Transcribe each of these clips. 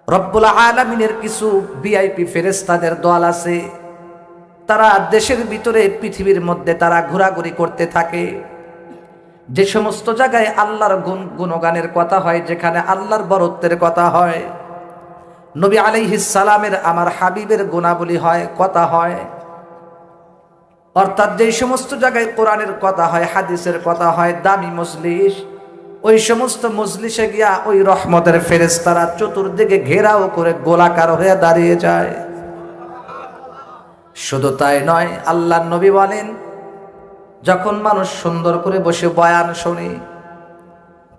রব্বুল আলামিনের কিছু ভিআইপি ফেরেশতাদের দল আছে, তারা দেশের ভিতরে পৃথিবীর মধ্যে তারা ঘোরাঘুরি করতে থাকে। যে সমস্ত জায়গায় আল্লাহর গুণগানের কথা হয়, যেখানে আল্লাহর বরত্বের কথা হয়, নবী আলাইহিস সালামের আমার হাবিবের গুণাবলী হয়, কথা হয়, অর্থাৎ যে সমস্ত জায়গায় কোরআনের কথা হয়, হাদিসের কথা হয়, দামি মজলিস, ওই সমস্ত মজলিসে গিয়া ওই রহমতের ফেরেশতারা চতুর্দিকে ঘেরাও করে গোলাকার হয়ে দাঁড়িয়ে যায়। শুধু তাই নয়, আল্লাহর নবী বলেন, যখন মানুষ সুন্দর করে বসে বয়ান শুনে,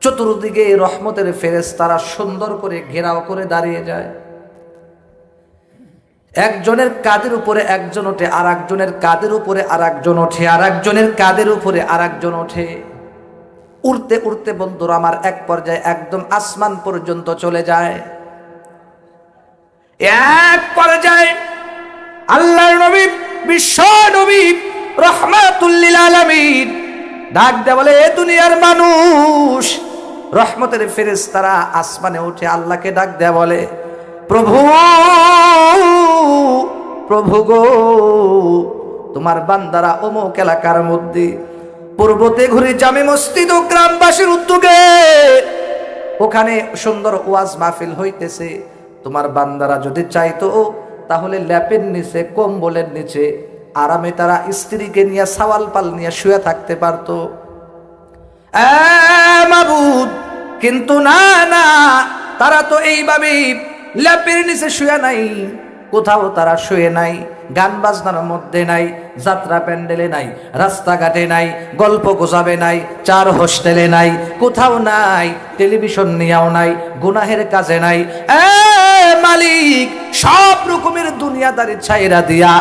চতুর্দিকে রহমতের ফেরেশতারা সুন্দর করে ঘেরাও করে দাঁড়িয়ে যায়। একজনের কাঁধের উপরে একজন ওঠে, আর একজনের কাঁধের উপরে আর একজন ওঠে, আর একজনের কাঁধের উপরে আর একজন ওঠে। উড়তে উড়তে বন্ধুরা আমার এক পর্যায়ে একদম আসমান পর্যন্ত চলে যায়। এক পর্যায়ে আল্লাহর নবী, বিশ্ব নবী, রহমাতুল লিল আলামিন ডাক দেয়া বলে, এ দুনিয়ার মানুষ, রহমতের ফেরেশতারা আসমানে উঠে আল্লাহকে ডাক দেয়া বলে, প্রভু, প্রভু গো, তোমার বান্দারা অমুক এলাকার মধ্যে পূর্বতে ঘুরে জামে মসজিদ ও গ্রামবাসীর উদ্যোগে ওখানে সুন্দর ওয়াজ মাহফিল হইতেছে। তোমার বান্দারা যদি চাইতো তাহলে ল্যাপের নিচে, কম্বলের নিচে আরামে তারা স্ত্রীকে নিয়ে সাওয়াল পাল নিয়ে শুয়ে থাকতে পারতো। মাবুদ, কিন্তু না না, তারা তো এইভাবেই ল্যাপের নিচে শুয়ে নাই, কোথাও তারা শুয়ে নাই, গান বাজনার মধ্যে নাই, যাত্রা প্যান্ডেলে নাই, রাস্তাঘাটে নাই, গল্প গোজাবে নাই, চার হোস্টেলে নাই, কোথাও নাই, টেলিভিশন নিয়েও নাই, গুনাহের কাজে নাই। মালিক, সব রকমের দুনিয়াদারি ছাইরা দিয়া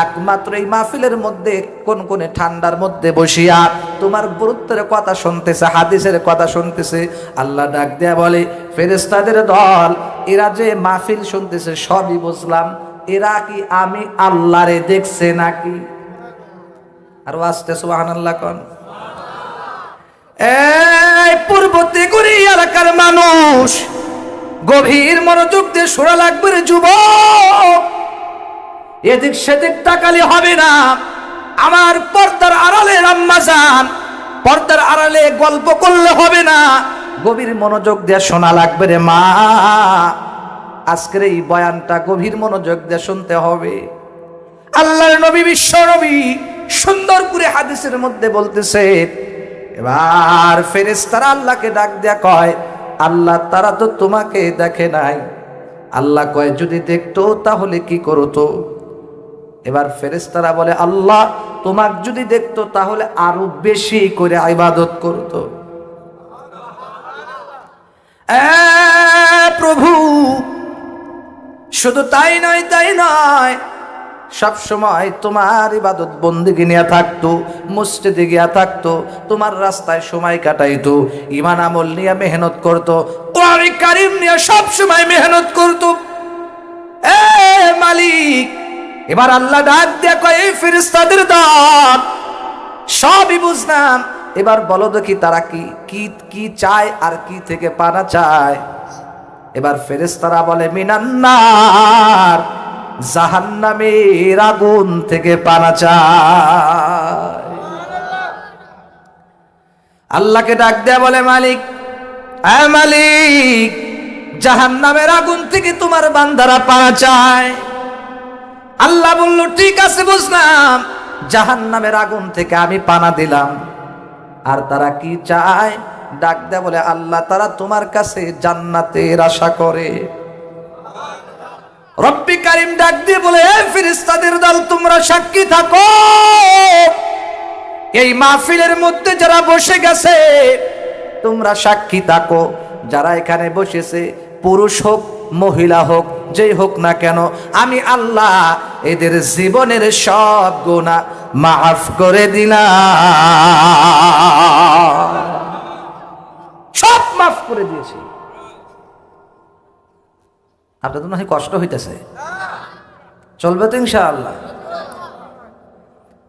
একমাত্র এই মাহফিলের মধ্যে কোন কোনে ঠান্ডার মধ্যে বসিয়া তোমার গুরুত্বের কথা শুনতেছে, হাদিসের কথা শুনতেছে। আল্লাহ ডাক দেয়া বলে, ফেরেশতাদের দল, এরা যে মাহফিল শুনতেছে সবই বুঝলাম, এরা কি আমি আল্লাহরে দেখছে নাকি? আর আস্তে সুবহানাল্লাহ কোন। এই পূর্বতে করি এলাকার মানুষ, গভীর মনোযোগ দিয়ে শোনা লাগবে রে যুবক, এদিক সেদিক তাকালে হবে না। আমার পর্দার আড়ালে আম্মাজান, পর্দার আড়ালে গল্প করলে হবে না, গভীর মনোযোগ দিয়ে শোনা লাগবে রে মা। আজকের এই বয়ানটা গভীর মনোযোগ দিয়ে শুনতে হবে। আল্লাহর নবী, বিশ্ব নবী সুন্দর করে হাদিসের মধ্যে বলতেছে, এবার ফেরেশতারা আল্লাহকে ডাক দেয়া কয়, আল্লাহ, তারা তো তোমাকে দেখে নাই। আল্লাহ কয়, যদি দেখতো তাহলে কি করতো? এবার ফেরেশতারা বলে, আল্লাহ, তোমাকে যদি দেখতো তাহলে আরো বেশি করে ইবাদত করতো। প্রভু, শুধু তাই নয়, তাই নয়, সব সময় তোমার ইবাদত বন্দেগী নিয়ে থাকতো, মসজিদে গিয়া থাকতো, তোমার রাস্তায় সময় কাটাইতো, ঈমান আমল নিয়ে মেহনত করতো, কোরআন কারীম নিয়ে সব সময় মেহনত করতো। মালিক, এবার আল্লাহ ডাক দিয়া কয়, এই ফেরেশতাদের দল সবই বুঝলাম, এবার বলো দেখি তারা কি কি কি চায় আর কি থেকে পানা চায়। এবার ফেরেশতারা বলে, মিনান্নার, জাহান্নামের আগুন থেকে পানা চায়। আল্লাহকে ডাক দেয়া বলে, মালিক, মালিক, জাহান্নামের আগুন থেকে তোমার বান্দারা পানা চায়। আল্লাহ বলল, ঠিক আছে বুঝলাম, জাহান্নামের আগুন থেকে আমি পানা দিলাম। আর তারা কি চায়? ডাক দেয়া বলে, আল্লাহ, তারা তোমার কাছে জান্নাতের আশা করে। রব্বি কারীম ডাক দিয়ে বলে, এই ফেরেশতাদের দল, তোমরা সাক্ষী থাকো, এই মাহফিলের মধ্যে যারা বসে গেছে তোমরা সাক্ষী থাকো, যারা এখানে বসেছে, পুরুষ হোক মহিলা হোক, যেই হোক না কেন, আমি আল্লাহ এদের জীবনের সব গুনাহ মাফ করে দিলাম, সব মাফ করে দিয়েছি। আপনাদের নাকি কষ্ট হইতেছে? চলবে তো ইনশাআল্লাহ।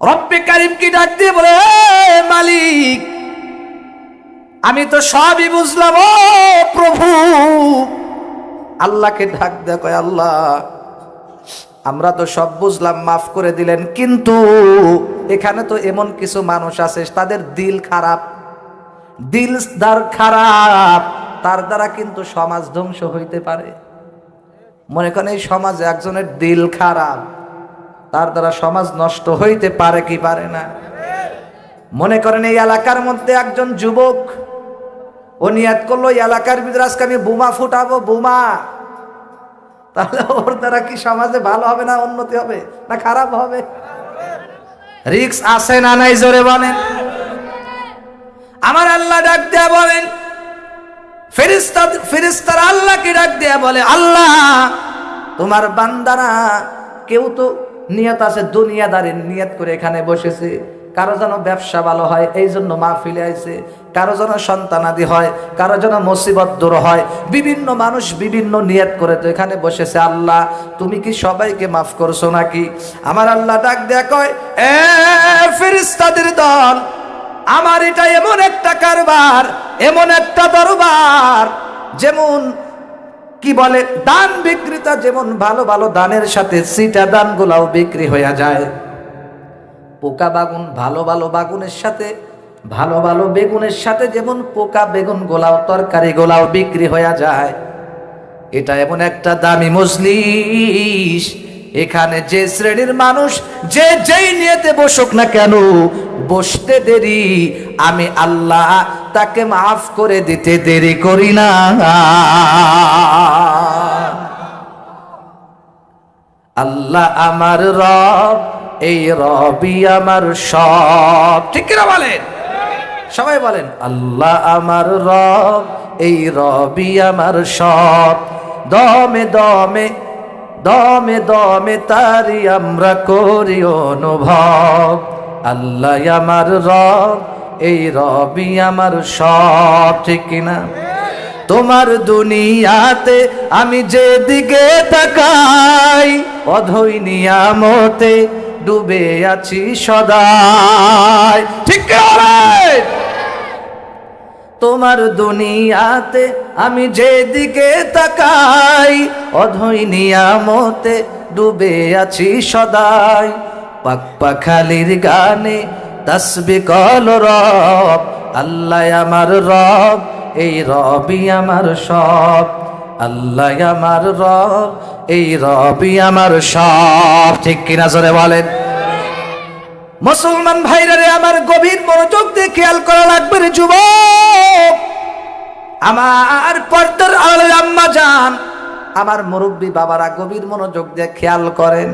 রব্বে কারীম কি ডাক দিয়ে বলে, মালিক, আমি তো সবই বুঝলাম, ও প্রভু, আল্লাহকে ডাক দেয়, কয় আল্লাহ আমরা তো সব বুঝলাম, মাফ করে দিলেন, কিন্তু এখানে তো এমন কিছু মানুষ আছে তাদের দিল খারাপ, দিল যার খারাপ তার দ্বারা কিন্তু সমাজ ধ্বংস হইতে পারে। মনে করেন এই সমাজে একজনের দিল খারাপ, তার দ্বারা সমাজ নষ্ট হইতে পারে কি পারে না? মনে করেন এই এলাকার মধ্যে একজন যুবক, ও নিয়াত করলো এই এলাকার ভিতরে আজকে আমি বোমা ফুটাবো, বোমা, তাহলে ওর দ্বারা কি সমাজে ভালো হবে না উন্নতি হবে না খারাপ হবে? রিস্ক আছে না নাই জোরে বলেন। আমার আল্লাহ ডাক দেয়া বলেন, ফেরেশতারা আল্লাহকে ডাক দেয়া বলে, আল্লাহ তোমার বান্দারা কেউ তো নিয়ত আছে, দুনিয়াদারির নিয়ত করে এখানে বসেছে, কারো যেন ব্যবসা ভালো হয় এই জন্য মাহফিলে আইছে, কারো যেন সন্তানাদি হয়, কারো যেন মুসিবত দূর হয়, বিভিন্ন মানুষ বিভিন্ন নিয়ত করে তো এখানে বসেছে। আল্লাহ তুমি কি সবাইকে মাফ করছো নাকি? আমার আল্লাহ ডাক দেয়া কয়, এ ফেরেশতাদের দল, আমার এটা এমন একটা কারবার, এমন একটা দরবার, যেমন কি বলে দান বিক্রেতা যেমন ভালো ভালো দানের সাথে সিটা দানগুলাও বিক্রি হয়ে যায়, পোকা বাগুন ভালো ভালো বাগুনের সাথে ভালো ভালো বেগুনের সাথে যেমন পোকা বেগুন গোলাও তরকারি গোলাও বিক্রি হয়ে যায়, এটা এমন একটা দামি মজলিস, এখানে যে শ্রেণীর মানুষ যে যেই নিয়েতে বসুক না কেন, বসতে দেরি আমি আল্লাহ তাকে মাফ করে দিতে দেরি করি না। আল্লাহ আমার রব, এই রবি আমার সব, ঠিক কিনা বলেন? সবাই বলেন আল্লাহ আমার রব, এই রবি আমার সব, দমে দমে দমে দমে তারি আমরা করি অনুভব। আল্লাহ আমার রব, এই রবি আমার সব, ঠিক কিনা? তোমার দুনিয়াতে আমি যেদিকে তাকাই, অধৈ নিয়ামতে ডুবে আছি সদাই, ঠিক কিনা? তোমার দুনিয়াতে আমি যেদিকে তাকাই, অধৈ নিয়ামতে ডুবে আছি সদাই, পাক পাখালির গানে তাসবিহ কল রব, আল্লাহ আমার রব, এই রবি আমার সব, আল্লাহ আমার রব, এই রবি আমার সব, ঠিক কিনা জোরে বলেন। মুসলমান ভাইরা রে, আমার গভীর মনোযোগ দিয়ে খেয়াল করা লাগবে রে যুবক, আমার পর্দার আড়ালের আম্মা জান, আমার মুরব্বী বাবারা গভীর মনোযোগ দিয়ে খেয়াল করেন।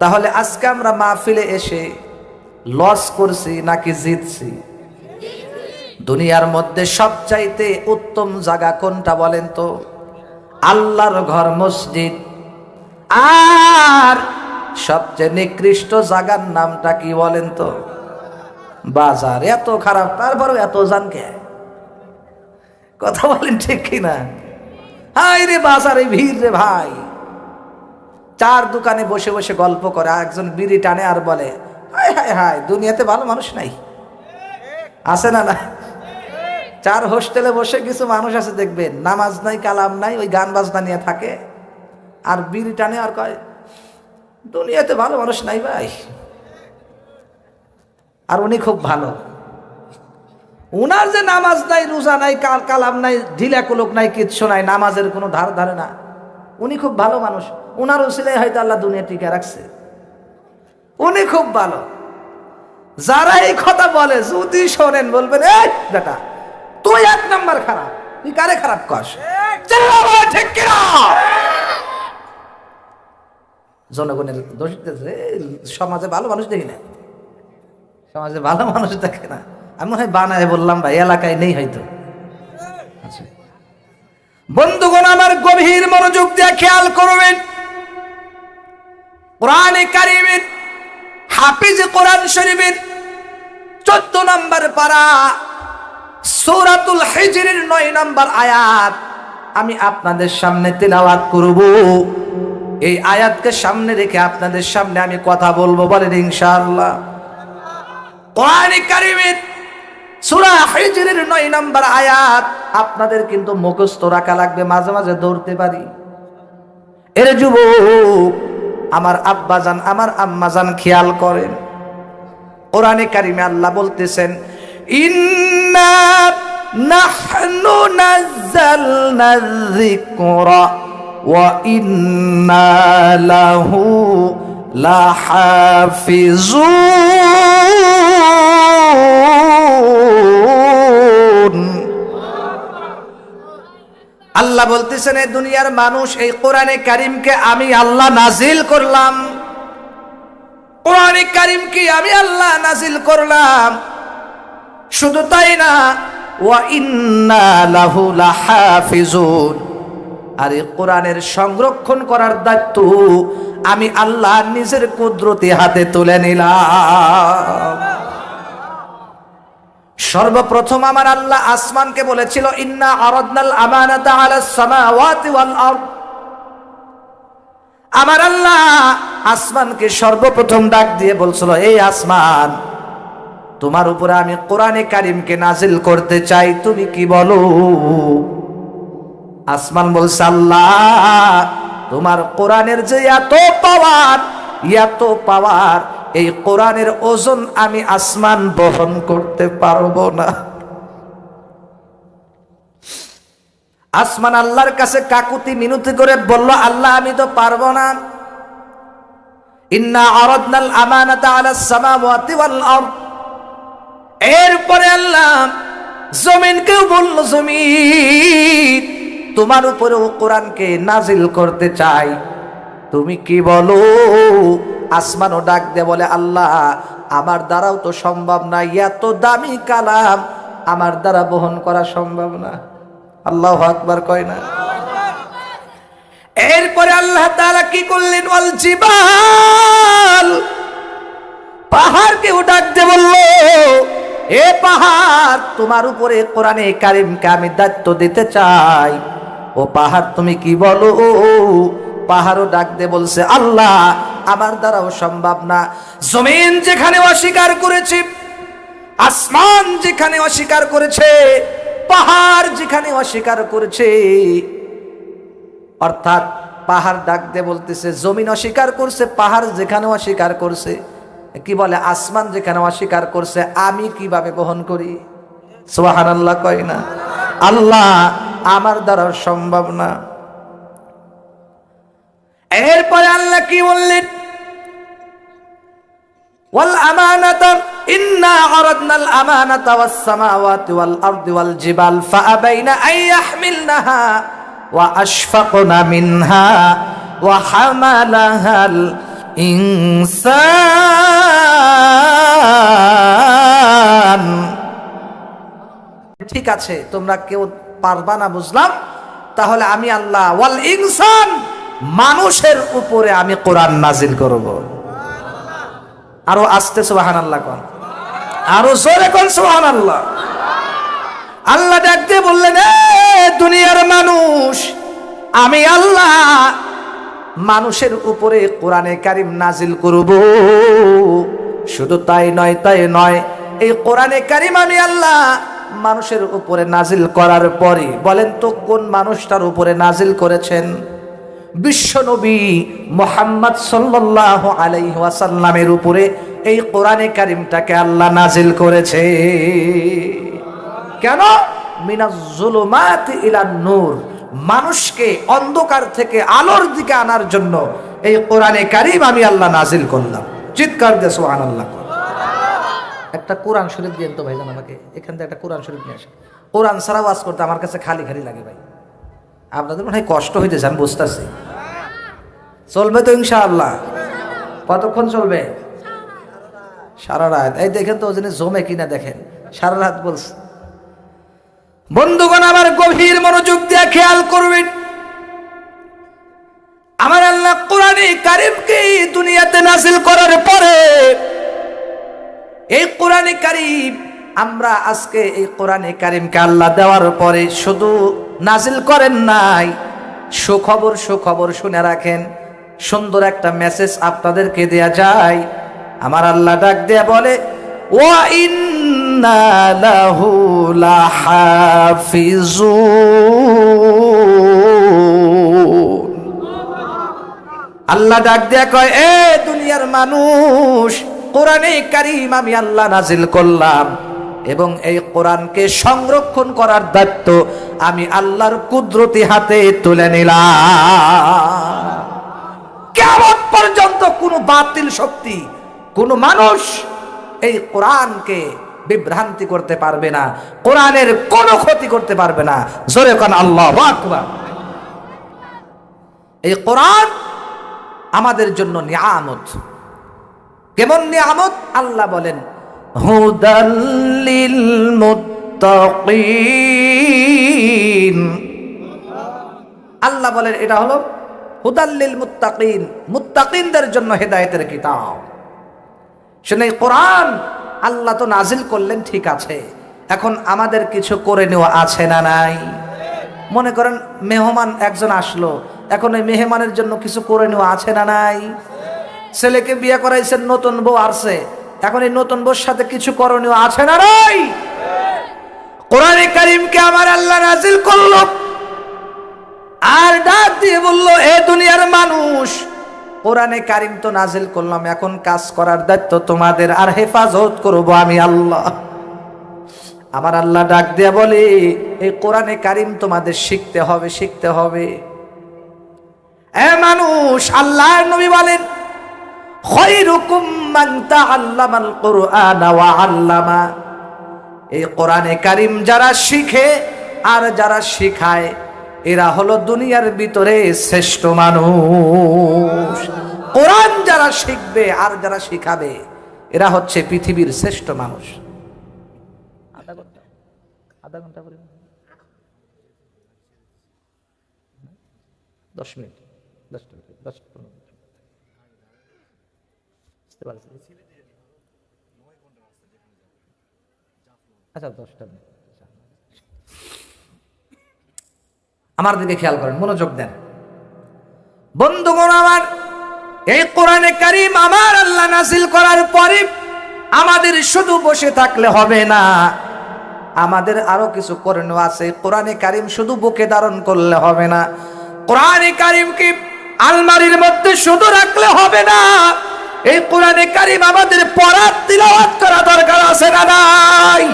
তাহলে আজকে আমরা মাহফিলে এসে লস করছি নাকি জিতছি? দুনিয়ার মধ্যে সবচাইতে উত্তম জায়গা কোনটা বলেন তো? আল্লাহর ঘর মসজিদ। আর সবচেয়ে নিকৃষ্ট জায়গার নামটা কি বলেন তো? বাজার। এত খারাপ, তারপরেও এত জানকে কথা বলেন ঠিক কিনা? হাই রে বাজারে ভিড় রে ভাই, চার দোকানে বসে বসে গল্প করে, একজন বিড়ি টানে আর বলে হায় হায় হায় দুনিয়াতে ভালো মানুষ নাই। আছে না না? চার হোস্টেলে বসে কিছু মানুষ আছে দেখবেন, নামাজ নাই কালাম নাই, ওই গান বাজনা নিয়ে থাকে আর বিড়ি টানে আর কয় দুনিয়াতে ভালো মানুষ নাই ভাই। আর উনি খুব ভালো, উনার যে নামাজ নাই, রোজা নাই, কালাম নাই, ঢিলা কুলুক নাই, কিচ্ছু নাই, নামাজের কোনো ধার ধারে না, উনি খুব ভালো মানুষ, উনার উসিলাই হয়তো আল্লাহ দুনিয়া টিকে রাখছে, উনি খুব ভালো। যারা এই কথা বলে যদি শোনেন বলবেন এই বেটা তুই এক নাম্বার খারাপ, তুই কারে খারাপ কস? ঠিক কিনা? জনগণের দোষ দিতেছে, সমাজে ভালো মানুষ দেখি না, সমাজে ভালো মানুষ দেখে না। আমি মনে হয় বানায় বললাম ভাই, এলাকায় নেই হয়তো। আচ্ছা বন্ধুগণ, আমার গভীর মনোযোগ দিয়ে খেয়াল করবেন, কোরআনে কারীমের হাফিজ কোরআন শরীফের 14 নম্বর পারা সূরাতুল হিজরের 9 নম্বর আয়াত আমি আপনাদের সামনে তেলাওয়াত করব। এই আয়াতকে সামনে রেখে আপনাদের সামনে আমি কথা বলবো, বলেন ইনশাআল্লাহ। কোরআনে কারীমের সূরা হিজরের 9 নম্বর আয়াত আপনাদের কিন্তু মুখস্থ রাখা লাগবে, মাঝে মাঝে দৌড়তে পারি। এর যুবক আমার আব্বাজান আমার আম্মাজান খেয়াল করেন, কোরআনে কারিমে আল্লাহ বলতেছেন ইন্না নাহনু নাযালনা যিকরা ওয়া ইন্না লাহু লাহাফিজুন। আল্লাহ বলতেছেন এই দুনিয়ার মানুষ, এই কোরআনে কারিমকে আমি আল্লাহ নাজিল করলাম, কোরআনে কারিমকে আমি আল্লাহ নাজিল করলাম। শুধু তাই না, ওয়া ইন্না লাহু লাহাফিজুন, আর এই কোরআনের সংরক্ষণ করার দায়িত্ব আমি আল্লাহ নিজের কুদরতি হাতে তুলে নিলাম। সর্বপ্রথম আমার আল্লাহ আসমানকে বলেছিল ইন্না আরাদনাল আমানাতা আলাস সামাওয়াতি ওয়াল আরদ। আমার আল্লাহ আসমানকে সর্বপ্রথম ডাক দিয়ে বলছিল এই আসমান, তোমার উপরে আমি কোরআনে কারিমকে নাজিল করতে চাই, তুমি কি বলো? আসমান বলছে আল্লাহ তোমার কোরআনের যে এত পাওয়ার, এই কোরআনের ওজন আমি আসমান বহন করতে পারবো না। আসমান আল্লাহর কাছে কাকুতি মিনতি করে বলল আল্লাহ আমি তো পারবো না। ইন্না আরাদনাল আমানাতা আলাস সামাওয়াতি ওয়াল আরদ। এরপরে আল্লাহ জমিনকেও বলল জমিন তোমার উপরেও কোরআনকে নাজিল করতে চাই, তুমি কি বলো? আসমানও ডাক দে বলে আল্লাহ আমার দ্বারাও তো সম্ভব না, এত দামি কালাম আমার দ্বারা বহন করা সম্ভব না। আল্লাহু আকবার কয় না? এরপরে আল্লাহ তাআলা কি করলেন? ওয়াল জিবাল, পাহাড়কেও ডাক দে বলল এ পাহাড় তোমার উপরে কোরআনে কারিমকে আমি দায়িত্ব দিতে চাই, ও পাহাড় তুমি কি বলো? পাহাড়ও ডাক দে বলছে আল্লাহ আমার দ্বারাও সম্ভব না। জমিন যেখানে অস্বীকার করেছে, আসমান যেখানে অস্বীকার করেছে, পাহাড় যেখানে অস্বীকার করেছে, অর্থাৎ পাহাড় ডাক দে বলতেছে জমিন অস্বীকার করছে, পাহাড় যেখানে অস্বীকার করছে, কি বলে আসমান যেখানে অস্বীকার করছে, আমি কিভাবে বহন করি? সুবহানাল্লাহ কয় না? আল্লাহ আমার দ্বারা সম্ভব না। এরপরে আল্লাহ কি বললেন? ওয়াল আমানাতা ইন্না আরাদনাল আমানাতা ওয়াস সামাওয়াতি ওয়াল আরদি ওয়াল জিবাল ফাআবাইনা আন ইয়াহমিলনাহা ওয়া আশফাকনা মিনহা ওয়া হামালাহাল ইনসান। ঠিক আছে তোমরা কেউ পারবা না বুঝলাম, তাহলে আমি আল্লাহ ওয়াল ইনসান মানুষের উপরে আমি কোরআন নাজিল করব। আরো আস্তে সুবহানাল্লাহ কোন, আরো জোরে কোন সুবহানাল্লাহ। আল্লাহ ডাক দিয়ে বললেন এ দুনিয়ার মানুষ, আমি আল্লাহ মানুষের উপরে কোরআনে কারিম নাজিল করব। শুধু তাই নয়, এই কোরআনে কারিম আমি আল্লাহ মানুষের উপরে নাজিল করার পরে বলেন তো কোন মানুষটার উপরে নাজিল করেছেন? বিশ্বনবী মুহাম্মদ সাল্লাল্লাহু আলাইহি ওয়াসাল্লামের উপরে এই কোরআনে কারিমটাকে আল্লাহ নাজিল করেছে। কেন? মিনাজ জুলুমাতি ইলান নূর, মানুষকে অন্ধকার থেকে আলোর দিকে আনার জন্য এই কোরআনে কারিম আমি আল্লাহ নাজিল করলাম। চিৎকার দিয়ে সুবহানাল্লাহ। একটা কোরআন শরীফ দিয়েন তো ভাইজান আমাকে, এখান থেকে একটা কোরআন শরীফ নিয়ে আসেন। কোরআন ছাড়া ওয়াজ করতে আমার কাছে খালি লাগে ভাই। আপনাদের মনে হয় কষ্ট হইতেছে, আমি বুঝতেছি। চলবে তো ইনশাআল্লাহ? কতক্ষণ চলবে? সারা রাত। এই দেখেন তো ওজনে জমে কিনা দেখেন, সারা রাত বলছে। বন্ধুগণ আমার গভীর মনোযোগ দিয়ে খেয়াল করবেন, আমার আল্লাহ কোরআনে কারিমকে দুনিয়াতে নাজিল করার পরে এই কোরআনে কারিম আমরা আজকে এই কোরআনে কারিমকে আল্লাহ দেওয়ার পরে শুধু নাজিল করেন নাই, সুখবর শুনে রাখেন। সুন্দর একটা মেসেজ আপনাদেরকে দেয়া যায়। আমার আল্লাহ ডাক দেয়া বলে ওয়া ইন ইন্না লাহু লাহাফিজুন। আল্লাহ ডাক দেয়া কয়, এ দুনিয়ার মানুষ, কোরআনে কারীম আমি আল্লাহ নাজিল করলাম এবং এই কোরআনকে সংরক্ষণ করার দায়িত্ব আমি আল্লাহর কুদরতি হাতে তুলে নিলাম। কিয়ামত পর্যন্ত কোনো বাতিল শক্তি, কোনো মানুষ এই কোরআনকে বিভ্রান্তি করতে পারবে না, কোরআনের কোনো ক্ষতি করতে পারবে না। জোরে কোন আল্লাহু আকবার। এই কোরআন আমাদের জন্য নিয়ামত। কেমন নিয়ামত? আল্লাহ বলেন, হুদাল লিল মুত্তাকিন। আল্লাহ বলেন এটা হলো হুদাল লিল মুত্তাকিন, মুত্তাকিনদের জন্য হেদায়েতের কিতাব। শুনে কোরআন আল্লাহ তো নাজিল করলেন, ঠিক আছে, এখন আমাদের কিছু করে নেওয়া আছে না নাই? মনে করেন মেহমান একজন আসলো, এখন ওই মেহমানের জন্য কিছু করে নেওয়া আছে না নাই? ছেলেকে বিয়ে করাইছেন, নতুন বউ আসছে, এখন এই নতুন বউর সাথে কিছু করণীয় আছে না নাই? কোরআনে কারীমকে আমার আল্লাহ নাজিল করলো আর ডাক দিয়ে বলল, এ দুনিয়ার মানুষ, কোরআনে কারীম তো নাজিল করলাম, এখন কাজ করার দায়িত্ব তোমাদের, আর হেফাজত করব আমি আল্লাহ। আমার আল্লাহ ডাক দিয়ে বলে, এই কোরআনে কারীম তোমাদের শিখতে হবে, শিখতে হবে। এ মানুষ, আল্লাহর নবী বলেন, খায়রুকুম মান তাআল্লামাল কুরআন ওয়া আল্লামা। এই কোরআনে কারীম যারা শিখে আর যারা শিখায়, এরা হলো দুনিয়ার ভিতরে শ্রেষ্ঠ মানুষ। কোরআন যারা শিখবে আর যারা শিখাবে, এরা হচ্ছে পৃথিবীর শ্রেষ্ঠ মানুষ। আধা ঘন্টা করে 10 মিনিট 10 মিনিট 10 মিনিট। আচ্ছা 10টা মিনিট। আমার দিকে খেয়াল করেন, মনোযোগ দেন বন্ধুগণ আমার। এই কোরআনে কারীম আমার আল্লাহ নাযিল করার পরে আমাদের শুধু বসে থাকলে হবে না, আমাদের আরো কিছু করণীয় আছে। কোরআনে কারীম শুধু বুকে ধারণ করলে হবে না, কোরআনে কারীমকে আলমারির মধ্যে শুধু রাখলে হবে না। এই কোরআনে কারীম আমাদের পড়ার, তিলাওয়াত করা দরকার আছে না নাই?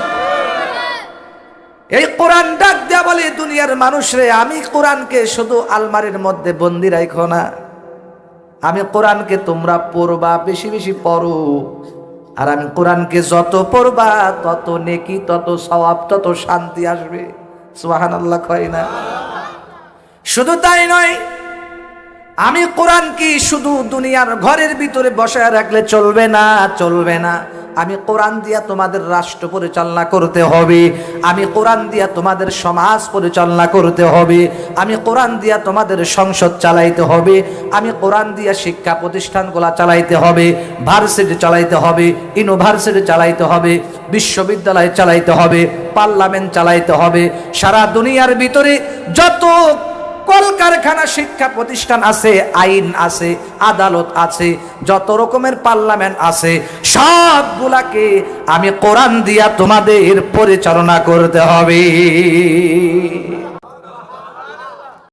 এই কোরআন ডাক দেয়া বলে, দুনিয়ার মানুষরে, আমি কোরআনকে শুধু আলমারির মধ্যে বন্দি রাখো না, আমি কোরআনকে তোমরা পড়বা, বেশি বেশি পড়ো। আর আমি কোরআনকে যত পড়বা তত নেকি, তত সওয়াব, তত শান্তি আসবে। সুবহানাল্লাহ কয় না? শুধু তাই নয়, আমি কোরআন কি শুধু দুনিয়ার ঘরের ভিতরে বসায় রাখলে চলবে না, চলবে না। আমি কোরআন দিয়া তোমাদের রাষ্ট্র পরিচালনা করতে হবে, আমি কোরআন দিয়া তোমাদের সমাজ পরিচালনা করতে হবে, আমি কোরআন দিয়া তোমাদের সংসদ চালাইতে হবে, আমি কোরআন দিয়া শিক্ষা প্রতিষ্ঠানগুলা চালাইতে হবে, ভার্সিটি চালাইতে হবে, ইউনিভার্সিটি চালাইতে হবে, বিশ্ববিদ্যালয় চালাইতে হবে, পার্লামেন্ট চালাইতে হবে। সারা দুনিয়ার ভিতরে যত কলকারখানা, শিক্ষা প্রতিষ্ঠান আছে, আইন আছে, আদালত আছে, যত রকমের পার্লামেন্ট আছে, সবগুলাকে আমি কোরআন দিয়া তোমাদের পরিচালনা করতে হবে।